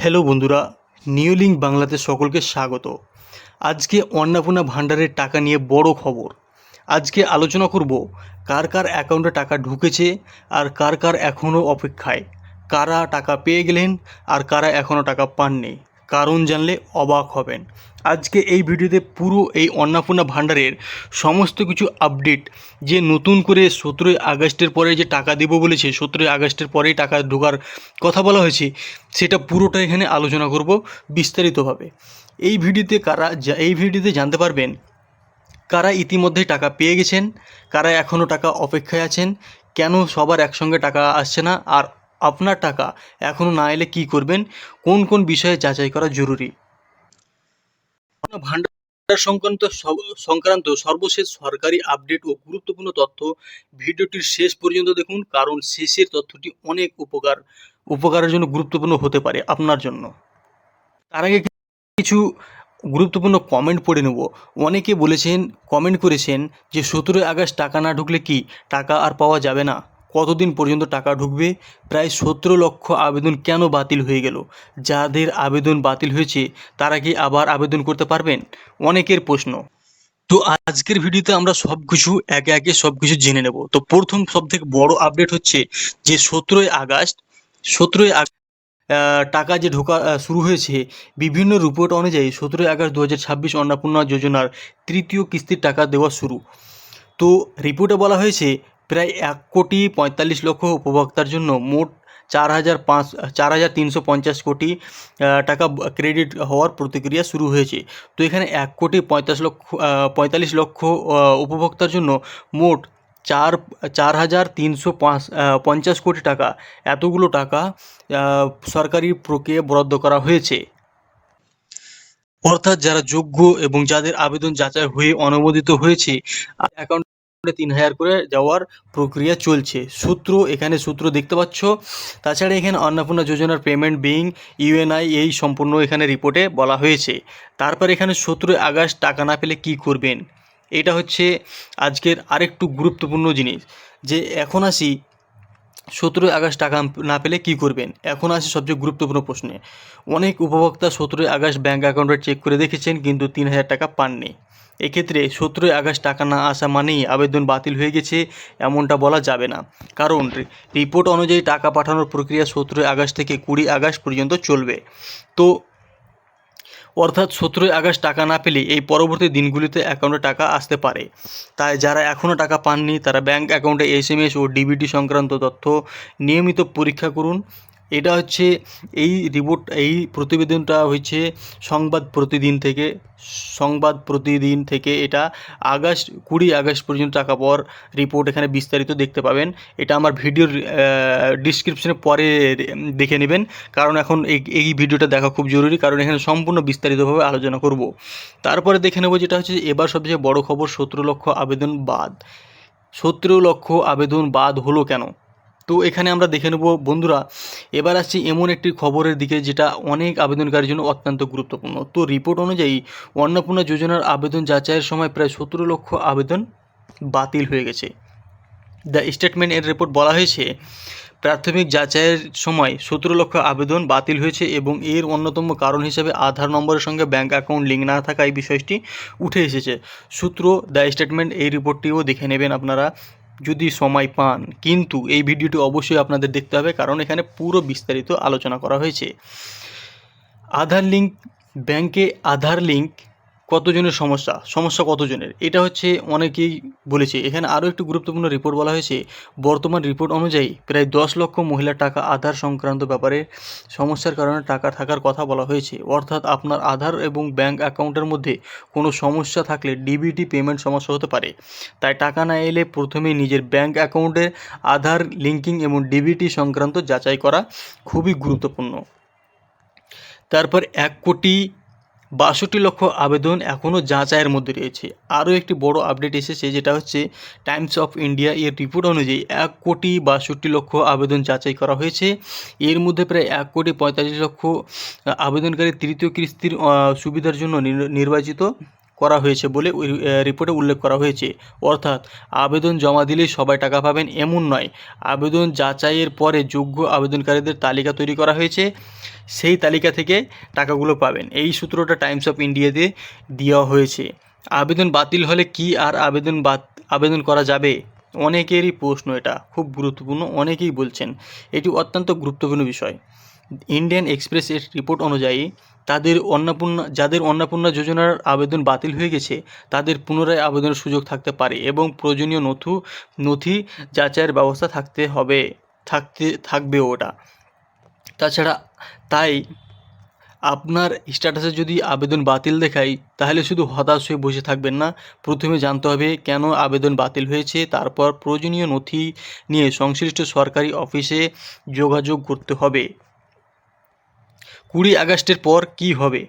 Hello বন্ধুরা, new link বাংলাতে সকলকে স্বাগত। আজকে অন্নপূর্ণা ভাণ্ডারের টাকা নিয়ে বড় খবর। আজকে আলোচনা করব কার কার অ্যাকাউন্টে টাকা ঢুকেছে আর কার কার এখনও অপেক্ষায়, কারা টাকা পেয়ে গেলেন আর কারা এখনও টাকা পাননি। কারণ জানলে অবাক হবেন। আজকে এই ভিডিওতে পুরো এই অন্নপূর্ণা ভাণ্ডারের সমস্ত কিছু আপডেট, যে নতুন করে 17ই আগস্টের পরে যে টাকা দেবো বলেছে, 17ই আগস্টের পরেই টাকা ঢোকার কথা বলা হয়েছে, সেটা পুরোটা এখানে আলোচনা করব বিস্তারিতভাবে। এই ভিডিওতে জানতে পারবেন কারা ইতিমধ্যে টাকা পেয়ে গেছেন, কারা এখনও টাকা অপেক্ষায় আছেন, কেন সবার একসঙ্গে টাকা আসছে না, আর আপনার টাকা এখনও না এলে কী করবেন, কোন কোন বিষয়ে যাচাই করা জরুরি। ভান্ডার সংক্রান্ত সর্বশেষ সরকারি আপডেট ও গুরুত্বপূর্ণ তথ্য ভিডিওটির শেষ পর্যন্ত দেখুন, কারণ শেষের তথ্যটি অনেক উপকারের জন্য গুরুত্বপূর্ণ হতে পারে আপনার জন্য। তার আগে কিছু গুরুত্বপূর্ণ কমেন্ট পড়ে নেব। অনেকে কমেন্ট করেছেন যে 17ই আগস্ট টাকা না ঢুকলে কি টাকা আর পাওয়া যাবে না, কতদিন পর্যন্ত টাকা ঢুকবে, প্রায় 17 লক্ষ আবেদন কেন বাতিল হয়ে গেল, যাদের আবেদন বাতিল হয়েছে তারা কি আবার আবেদন করতে পারবেন, অনেকের প্রশ্ন। তো আজকের ভিডিওতে আমরা একে একে সব কিছু জেনে নেব। তো প্রথম সবথেকে বড় আপডেট হচ্ছে যে 17ই আগস্ট টাকা যে ঢোকা শুরু হয়েছে। বিভিন্ন রিপোর্ট অনুযায়ী 17ই আগস্ট 2026 অন্নপূর্ণা যোজনার তৃতীয় কিস্তির টাকা দেওয়া শুরু। তো রিপোর্টে বলা হয়েছে প্রায় 1,45,00,000 উপভোক্তার জন্য মোট 4,350 কোটি টাকা ক্রেডিট হওয়ার প্রতিক্রিয়া শুরু হয়েছে। তো এখানে 1,45,00,000 উপভোক্তার জন্য মোট 4,350 কোটি টাকা, এতগুলো টাকা সরকারি প্রক্রিয়ায় বরাদ্দ করা হয়েছে। অর্থাৎ যারা যোগ্য এবং যাদের আবেদন যাচাই হয়ে অনুমোদিত হয়েছে, অ্যাকাউন্টে 3,000 করে দেওয়ার প্রক্রিয়া চলছে। এখানে সূত্র দেখতে পাচ্ছ। তাছাড়া এখানে অন্নপূর্ণা যোজনার পেমেন্ট বিং ইউএনআই এই সম্পূর্ণ এখানে রিপোর্টে বলা হয়েছে। তারপর এখানে 17ই আগস্ট টাকা না পেলে কী করবেন, এটা হচ্ছে আজকের আরেকটু গুরুত্বপূর্ণ জিনিস। যে এখন আসি 17ই আগস্ট টাকা না পেলে কী করবেন, এখন আসি সবচেয়ে গুরুত্বপূর্ণ প্রশ্নে। অনেক উপভোক্তা 17ই আগস্ট ব্যাঙ্ক অ্যাকাউন্টে চেক করে দেখেছেন কিন্তু 3,000 টাকা পাননি। এক্ষেত্রে 17ই আগস্ট টাকা না আসা মানেই আবেদন বাতিল হয়ে গেছে এমনটা বলা যাবে না, কারণ রিপোর্ট অনুযায়ী টাকা পাঠানোর প্রক্রিয়া 17ই আগস্ট থেকে 20 আগস্ট পর্যন্ত চলবে। তো অর্থাৎ 17ই আগস্ট টাকা না পেলে এই পরবর্তী দিনগুলিতে অ্যাকাউন্টে টাকা আসতে পারে। তাই যারা এখনও টাকা পাননি তারা ব্যাঙ্ক অ্যাকাউন্টে এসএমএস ও ডিবিটি সংক্রান্ত তথ্য নিয়মিত পরীক্ষা করুন। এটা হচ্ছে এই প্রতিবেদনটা হচ্ছে সংবাদ প্রতিদিন থেকে এটা 20 আগস্ট পর্যন্ত টাকা পাওয়ার রিপোর্ট এখানে বিস্তারিত দেখতে পাবেন। এটা আমার ভিডিওর ডিসক্রিপশনে পরে দেখে নেবেন, কারণ এখন এই ভিডিওটা দেখা খুব জরুরি, কারণ এখানে সম্পূর্ণ বিস্তারিতভাবে আলোচনা করব। তারপরে দেখে নেব যেটা হচ্ছে এবার সবচেয়ে বড় খবর, 17 লক্ষ আবেদন বাদ। 17 লক্ষ আবেদন বাদ হলো কেন? তো এখানে আমরা দেখে নেব বন্ধুরা। এবার আসছি এমন একটি খবরের দিকে যেটা অনেক আবেদনকারীর জন্য অত্যন্ত গুরুত্বপূর্ণ। তো রিপোর্ট অনুযায়ী অন্নপূর্ণা যোজনার আবেদন যাচাইয়ের সময় প্রায় 17 লক্ষ আবেদন বাতিল হয়ে গেছে। দ্য স্টেটমেন্ট এর রিপোর্ট বলা হয়েছে প্রাথমিক যাচাইয়ের সময় 17 লক্ষ আবেদন বাতিল হয়েছে এবং এর অন্যতম কারণ হিসেবে আধার নম্বরের সঙ্গে ব্যাঙ্ক অ্যাকাউন্ট লিঙ্ক না থাকা এই বিষয়টি উঠে এসেছে। দ্য স্টেটমেন্ট এই রিপোর্টটিও দেখে নেবেন আপনারা যদি সময় পান, কিন্তু এই ভিডিওটি অবশ্যই আপনাদের দেখতে হবে, কারণ এখানে পুরো বিস্তারিত আলোচনা করা হয়েছে। ব্যাংকে আধার লিঙ্ক কতজনের সমস্যা কতজনের, এটা হচ্ছে অনেকেই বলেছে। এখানে আরও একটি গুরুত্বপূর্ণ রিপোর্ট বলা হয়েছে। বর্তমান রিপোর্ট অনুযায়ী প্রায় 10 লক্ষ মহিলার টাকা আধার সংক্রান্ত ব্যাপারে সমস্যার কারণে টাকা থাকার কথা বলা হয়েছে। অর্থাৎ আপনার আধার এবং ব্যাঙ্ক অ্যাকাউন্টের মধ্যে কোনো সমস্যা থাকলে ডিবিটি পেমেন্ট সমস্যা হতে পারে। তাই টাকা না এলে প্রথমেই নিজের ব্যাঙ্ক অ্যাকাউন্টে আধার লিঙ্কিং এবং ডিবিটি সংক্রান্ত যাচাই করা খুবই গুরুত্বপূর্ণ। তারপর 1,62,00,000 আবেদন এখনও যাচাইয়ের মধ্যে রয়েছে। আরও একটি বড় আপডেট এসেছে, যেটা হচ্ছে টাইমস অফ ইন্ডিয়া এর রিপোর্ট অনুযায়ী 1,62,00,000 আবেদন যাচাই করা হয়েছে। এর মধ্যে প্রায় 1,45,00,000 আবেদনকারী তৃতীয় কিস্তির সুবিধার জন্য নির্বাচিত করা হয়েছে বলে ওই রিপোর্টে উল্লেখ করা হয়েছে। অর্থাৎ আবেদন জমা দিলেই সবাই টাকা পাবেন এমন নয়। আবেদন যাচাইয়ের পরে যোগ্য আবেদনকারীদের তালিকা তৈরি করা হয়েছে, সেই তালিকা থেকে টাকাগুলো পাবেন। এই সূত্রটা টাইমস অফ ইন্ডিয়াতে দেওয়া হয়েছে। আবেদন বাতিল হলে কি আর আবেদন করা যাবে? অনেকেরই প্রশ্ন, এটা খুব গুরুত্বপূর্ণ, অনেকেই বলছেন। এটি অত্যন্ত গুরুত্বপূর্ণ বিষয়। ইন্ডিয়ান এক্সপ্রেসের রিপোর্ট অনুযায়ী যাদের অন্নপূর্ণা যোজনার আবেদন বাতিল হয়ে গেছে তাদের পুনরায় আবেদনের সুযোগ থাকতে পারে এবং প্রয়োজনীয় নথি যাচাইয়ের ব্যবস্থা থাকবে ওটা। তাছাড়া তাই আপনার স্ট্যাটাসে যদি আবেদন বাতিল দেখায় তাহলে শুধু হতাশ হয়ে বসে থাকবেন না। প্রথমে জানতে হবে কেন আবেদন বাতিল হয়েছে, তারপর প্রয়োজনীয় নথি নিয়ে সংশ্লিষ্ট সরকারি অফিসে যোগাযোগ করতে হবে। 20 আগস্টের পর কী হবে?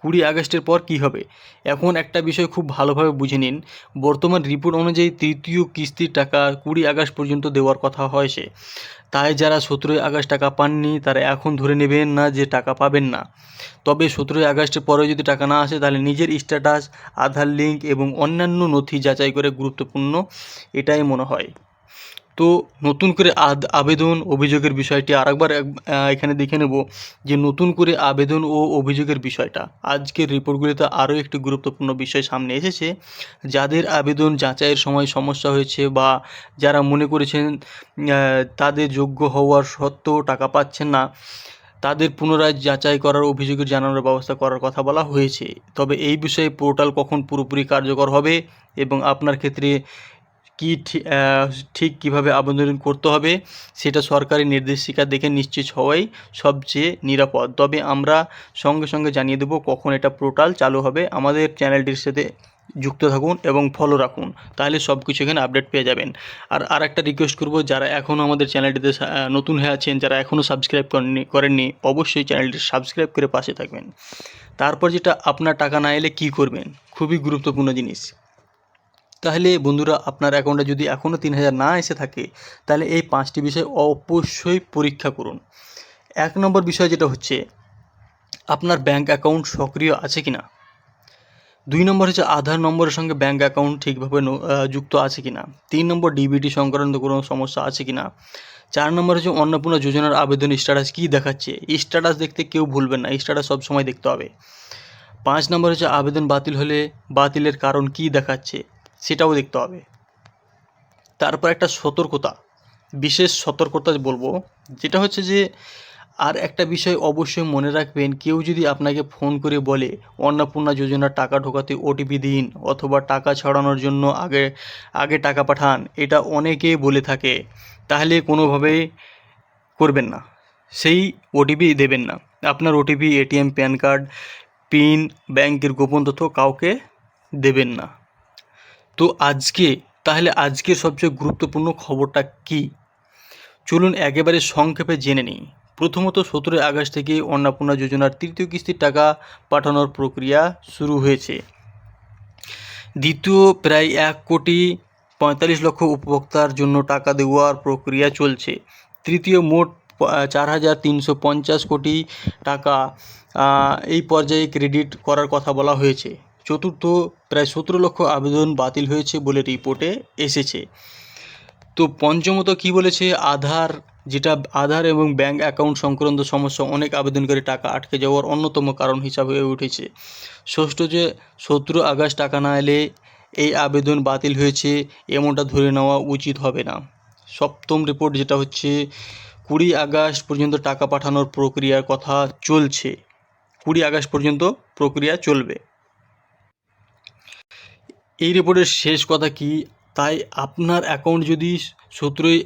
20 আগস্টের পর কী হবে? এখন একটা বিষয় খুব ভালোভাবে বুঝে নিন। বর্তমান রিপোর্ট অনুযায়ী তৃতীয় কিস্তির টাকা 20 আগস্ট পর্যন্ত দেওয়ার কথা হয়েছে। তাই যারা 17 আগস্ট টাকা পাননি তারা এখন ধরে নেবেন না যে টাকা পাবেন না। তবে 17 আগস্টের পরেও যদি টাকা না আসে তাহলে নিজের স্ট্যাটাস, আধার লিঙ্ক এবং অন্যান্য নথি যাচাই করে গুরুত্বপূর্ণ, এটাই মনে হয়। তো নতুন করে আবেদন অভিযোগের বিষয়টি আরেকবার এখানে দেখে নেব যে নতুন করে আবেদন ও অভিযোগের বিষয়টা। আজকের রিপোর্টগুলিতে আরও একটি গুরুত্বপূর্ণ বিষয় সামনে এসেছে। যাদের আবেদন যাচাইয়ের সময় সমস্যা হয়েছে বা যারা মনে করেছেন তাদের যোগ্য হওয়ার সত্ত্বেও টাকা পাচ্ছেন না, তাদের পুনরায় যাচাই করার অভিযোগের জানানোর ব্যবস্থা করার কথা বলা হয়েছে। তবে এই বিষয়ে পোর্টাল কখন পুরোপুরি কার্যকর হবে এবং আপনার ক্ষেত্রে ঠিক কীভাবে আবেদন করতে হবে সেটা সরকারি নির্দেশিকা দেখে নিশ্চিত হওয়াই সবচেয়ে নিরাপদ। তবে আমরা সঙ্গে সঙ্গে জানিয়ে দেব কখন এটা পোর্টাল চালু হবে। আমাদের চ্যানেলটির সাথে যুক্ত থাকুন এবং ফলো রাখুন, তাহলে সব কিছু এখানে আপডেট পেয়ে যাবেন। আর একটা রিকোয়েস্ট করব, যারা এখনও আমাদের চ্যানেলটিতে নতুন হয়ে আছেন, যারা এখনও সাবস্ক্রাইব করেননি অবশ্যই চ্যানেলটি সাবস্ক্রাইব করে পাশে থাকবেন। তারপর যেটা, আপনার টাকা না এলে কী করবেন, খুবই গুরুত্বপূর্ণ জিনিস। তাহলে বন্ধুরা, আপনার অ্যাকাউন্টে যদি এখনও 3000 না এসে থাকে তাহলে এই 5টি বিষয় অবশ্যই পরীক্ষা করুন। 1 নম্বর বিষয় যেটা হচ্ছে আপনার ব্যাঙ্ক অ্যাকাউন্ট সক্রিয় আছে কিনা। 2 নম্বর হচ্ছে আধার নম্বরের সঙ্গে ব্যাঙ্ক অ্যাকাউন্ট ঠিকভাবে যুক্ত আছে কিনা। 3 নম্বর ডিবিটি সংক্রান্ত কোনো সমস্যা আছে কিনা। 4 নম্বর হচ্ছে অন্নপূর্ণা যোজনার আবেদন স্ট্যাটাস কী দেখাচ্ছে। স্ট্যাটাস দেখতে কেউ ভুলবেন না, স্ট্যাটাস সবসময় দেখতে হবে। 5 নম্বর হচ্ছে আবেদন বাতিল হলে বাতিলের কারণ কী দেখাচ্ছে সেটাও দেখতে হবে। তারপর একটা বিশেষ সতর্কতা বলবো, যেটা হচ্ছে যে আর একটা বিষয় অবশ্যই মনে রাখবেন, কেউ যদি আপনাকে ফোন করে বলে অন্নপূর্ণা যোজনার টাকা ঢোকাতে ওটিপি দিন অথবা টাকা ছড়ানোর জন্য আগে টাকা পাঠান, এটা অনেকেই বলে থাকে, তাহলে কোনোভাবেই করবেন না, সেই ওটিপি দেবেন না। আপনার OTP, ATM, pan card, pin, ব্যাংকের গোপন তথ্য কাউকে দেবেন না। তো আজকের সবচেয়ে গুরুত্বপূর্ণ খবরটা কি, চলুন একেবারে সংক্ষেপে জেনে নিই। প্রথমত 17 আগস্ট থেকে অন্নপূর্ণা যোজনার তৃতীয় কিস্তির টাকা পাঠানোর প্রক্রিয়া শুরু হয়েছে। দ্বিতীয় প্রায় 1,45,00,000 উপভোক্তার জন্য টাকা দেওয়ার প্রক্রিয়া চলছে। তৃতীয় মোট 4,350 কোটি টাকা এই পর্যায়ে ক্রেডিট করার কথা বলা হয়েছে। চতুর্থ, প্রায় 17 লক্ষ আবেদন বাতিল হয়েছে বলে রিপোর্টে এসেছে। তো পঞ্চমত কি বলেছে, আধার এবং ব্যাঙ্ক অ্যাকাউন্ট সংক্রান্ত সমস্যা অনেক আবেদনকারী টাকা আটকে যাওয়ার অন্যতম কারণ হিসাবে হয়ে উঠেছে। ষষ্ঠ, যে 17 আগস্ট টাকা না এলে এই আবেদন বাতিল হয়েছে এমনটা ধরে নেওয়া উচিত হবে না। সপ্তম রিপোর্ট যেটা হচ্ছে 20 আগস্ট পর্যন্ত টাকা পাঠানোর প্রক্রিয়ার কথা চলছে। 20 আগস্ট পর্যন্ত প্রক্রিয়া চলবে। এই রিপোর্টের শেষ কথা কি, তাই আপনার অ্যাকাউন্ট যদি 17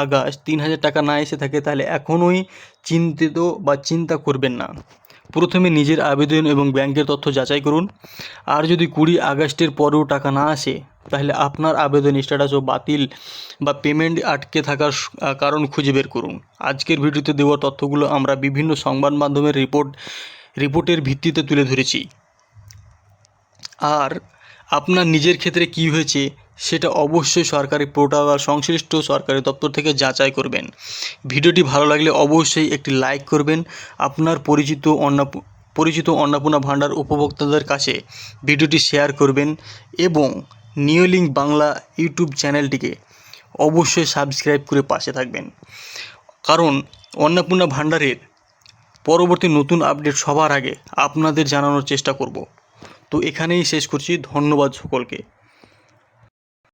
আগস্ট 3000 টাকা না এসে থাকে তাহলে এখনই চিন্তা করবেন না। প্রথমে নিজের আবেদন এবং ব্যাংকের তথ্য যাচাই করুন। আর যদি 20 আগস্টের পরেও টাকা না আসে তাহলে আপনার আবেদন স্ট্যাটাসও বাতিল বা পেমেন্ট আটকে থাকার কারণ খুঁজে বের করুন। আজকের ভিডিওতে দেওয়া তথ্যগুলো আমরা বিভিন্ন সংবাদ মাধ্যমের রিপোর্টের ভিত্তিতে তুলে ধরেছি। আর আপনার নিজের ক্ষেত্রে কি হয়েছে সেটা অবশ্যই সরকারি পোর্টাল বা সংশ্লিষ্ট সরকারি দপ্তর থেকে যাচাই করবেন। ভিডিওটি ভালো লাগলে অবশ্যই একটি লাইক করবেন। আপনার পরিচিত পরিচিত অন্নপূর্ণা ভাণ্ডার উপভোক্তাদের কাছে ভিডিওটি শেয়ার করবেন এবং নিউলিঙ্ক বাংলা ইউটিউব চ্যানেলটিকে অবশ্যই সাবস্ক্রাইব করে পাশে থাকবেন, কারণ অন্নপূর্ণা ভাণ্ডারের পরবর্তী নতুন আপডেট সবার আগে আপনাদের জানানোর চেষ্টা করব। তো এখানেই শেষ করছি, ধন্যবাদ সকলকে।